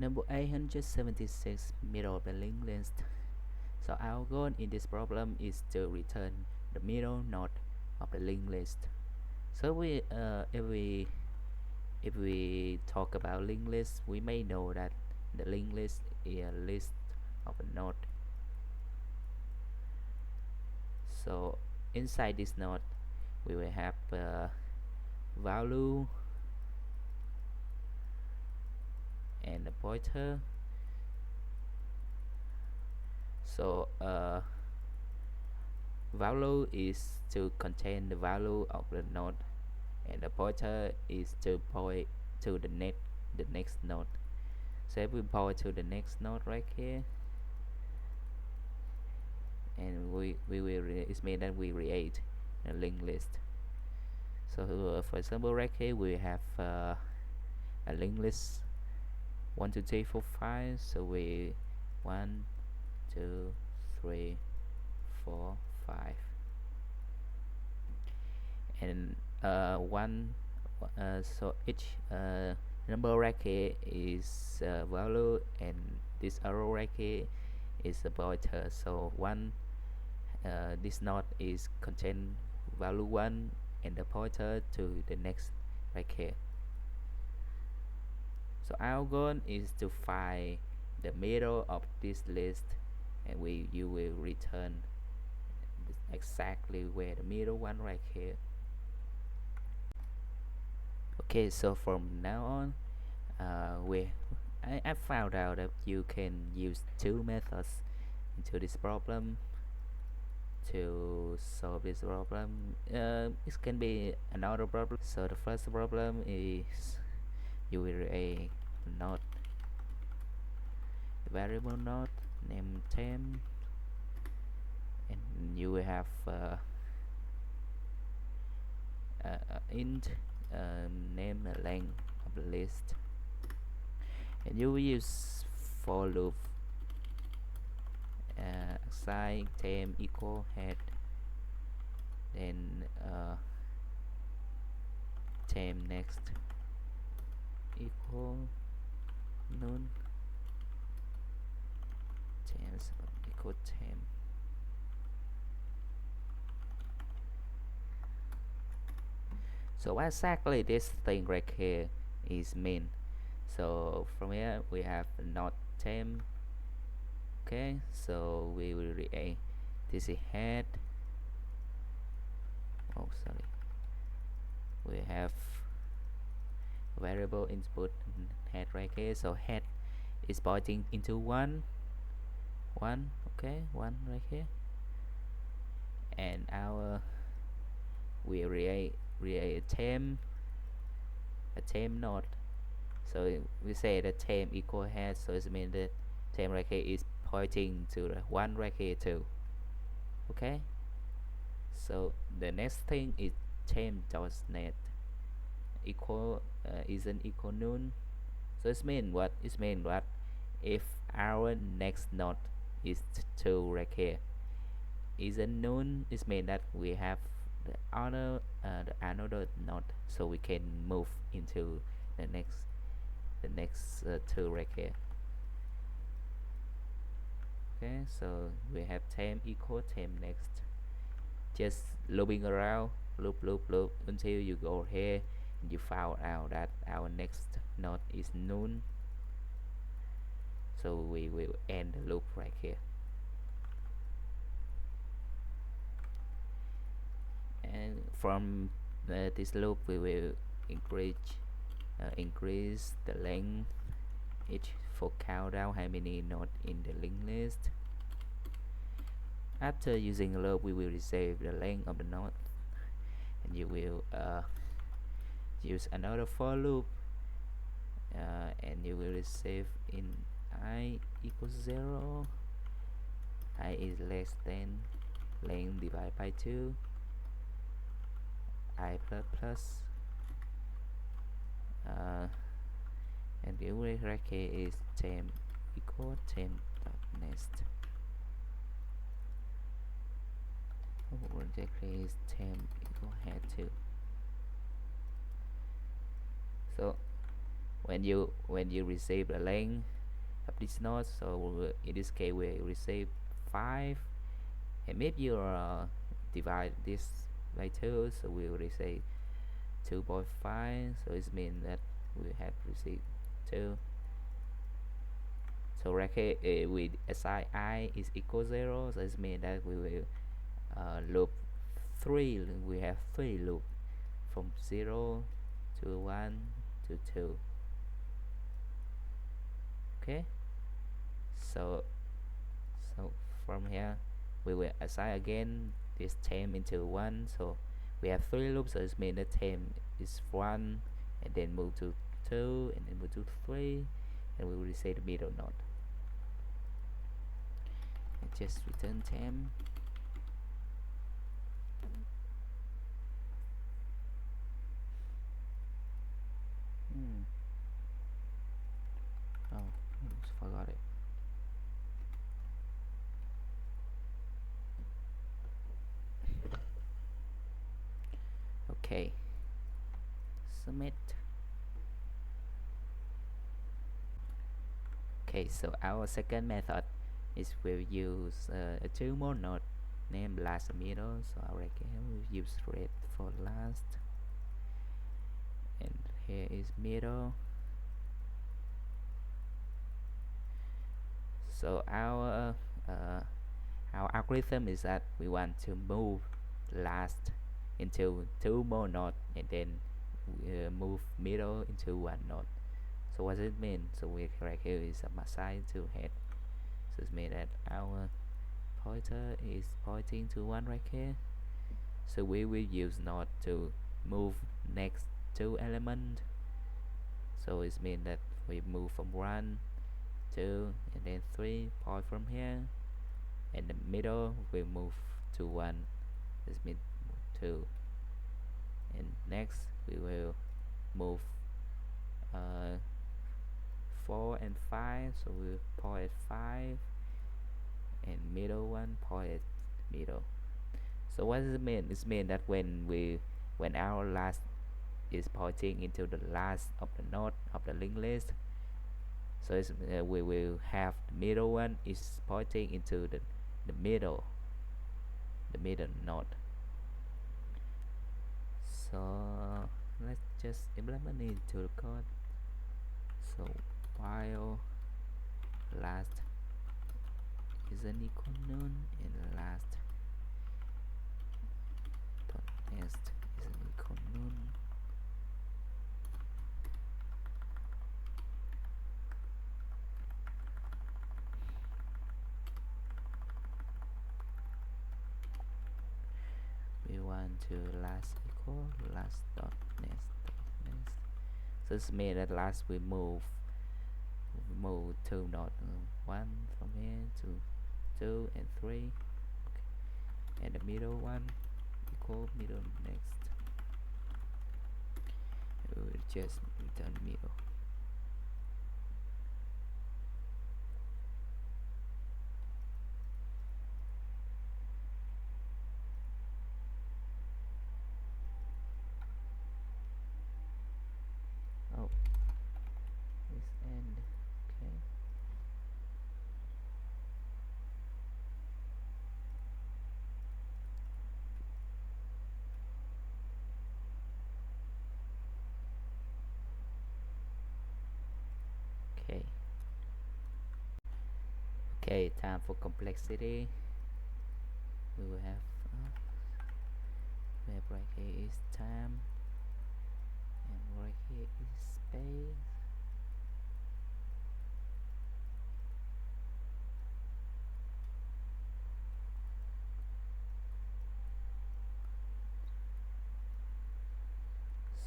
Number 876, middle of the linked list. So our goal in this problem is to return the middle node of the linked list. So if we talk about linked list, we may know that the linked list is a list of a node. So inside this node, we will have value and a pointer. So value is to contain the value of the node, and the pointer is to point to the next node. So if we point to the next node right here, and we will it means that we create a linked list. So for example, right here we have a linked list 1 2 3 4 5. So we 1 2 3 4 5, and one so each number right here is value, and this arrow right here is a pointer. So one this node is contain value 1 and the pointer to the next right here. So our goal is to find the middle of this list, and you will return exactly where the middle one right here. Okay, so from now on, I found out that you can use two methods into this problem to solve this problem. It can be another problem. So the first problem is you will a node, variable node name temp, and you will have int name length of the list, and you will use for loop assign temp equal head, then temp next equal none, temp equal temp. So exactly this thing right here is mean. So from here we have not temp. Okay, so we will create this is head. Oh, sorry. We have variable input head right here. So head is pointing into one. Okay, one right here. And our we create a temp node. So we say the temp equal head, so it means that temp right here is pointing to the one right here too. Okay, so the next thing is temp.net equal isn't equal none. So it means what? It means what if our next node is 2 right here isn't none, it means that we have the another node, so we can move into the next 2 right here. Okay, so we have temp equal temp next, just looping around, loop until you go here and you found out that our next node is none, so we will end the loop right here. And from this loop we will increase the length each for countdown how many nodes in the linked list. After using a loop, we will receive the length of the node, and you will use another for loop, and you will receive in I equals 0, I is less than length divided by 2, I plus and the right here is temp equal temp.next. Exactly is temp equal head 2. So when you receive the length of this node, so in this case we receive 5, and if you divide this by 2, so we will receive 2.5, so it means that we have received 2. So right here we assign I is equal 0, so it means that we will loop 3, we have 3 loop from 0 to 1 to 2. Okay, so from here we will assign again this temp into 1, so we have 3 loops, so it means the temp is 1, and then move to 2, and then move to 3, and we will reset the middle node. And just return temp. Oh, oops, forgot it. Okay, submit. Okay, so our second method is we'll use a 2 more node named last and middle, so our we'll use red for last, and here is middle. So our algorithm is that we want to move last into 2 more nodes, and then move middle into 1 node. So what does it mean? So we right here is assigned to head, so it means that our pointer is pointing to 1 right here, so we will use node to move next 2 element. So it means that we move from 1, 2, and then 3 point from here, and the middle we move to 1, this means 2, and next we will move 4 and 5, so we'll point at 5, and middle one point at middle. So what does it mean? It means that when our last is pointing into the last of the node of the linked list, so it's, we will have the middle one is pointing into the middle node. So let's just implement it to the code. So while last is an equal none, and last dot next is an equal none, we want to last equal last dot next dot next. So this means that last we move 2 nodes, 1 from here to 2 and 3, okay. And the middle one equal middle next, we will just return middle. Oh, this end, okay. Okay. Okay, time for complexity. We will have right here is time, and right here is space.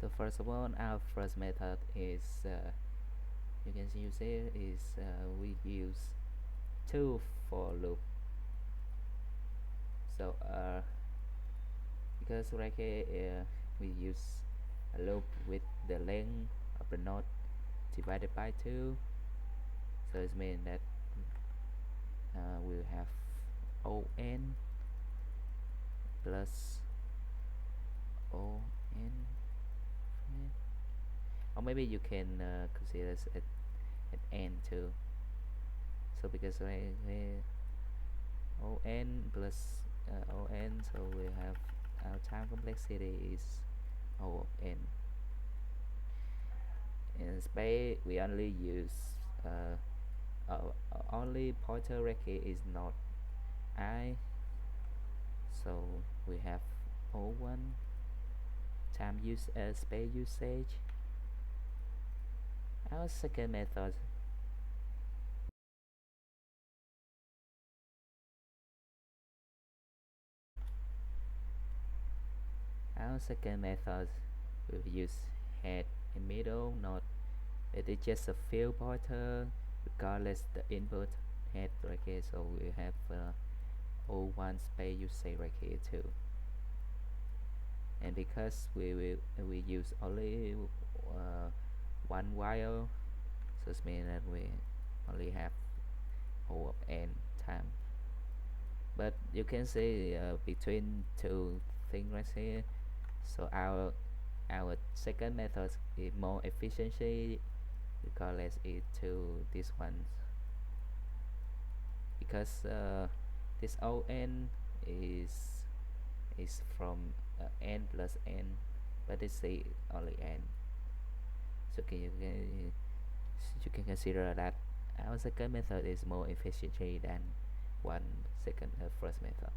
So first of all, our first method is you can use here is we use 2 for loop. So because right here we use a loop with the length of the node divided by 2, so it means that we'll have on plus on, or maybe you can consider as at n too. So because we on plus on, so we have our time complexity is O of n. In space we only use only pointer record is not I, so we have O1 time use space usage. Our second method, we use head and middle node. It is just a field pointer regardless the input head right here. So we have O1 space usage right here too. And because we use only one wire, so it means that we only have O of n time. But you can see between two things right here, so our second method is more efficiency regardless it to this one, because this on is from n plus n, but it's the only n. So you can consider that our second method is more efficient than one second first method.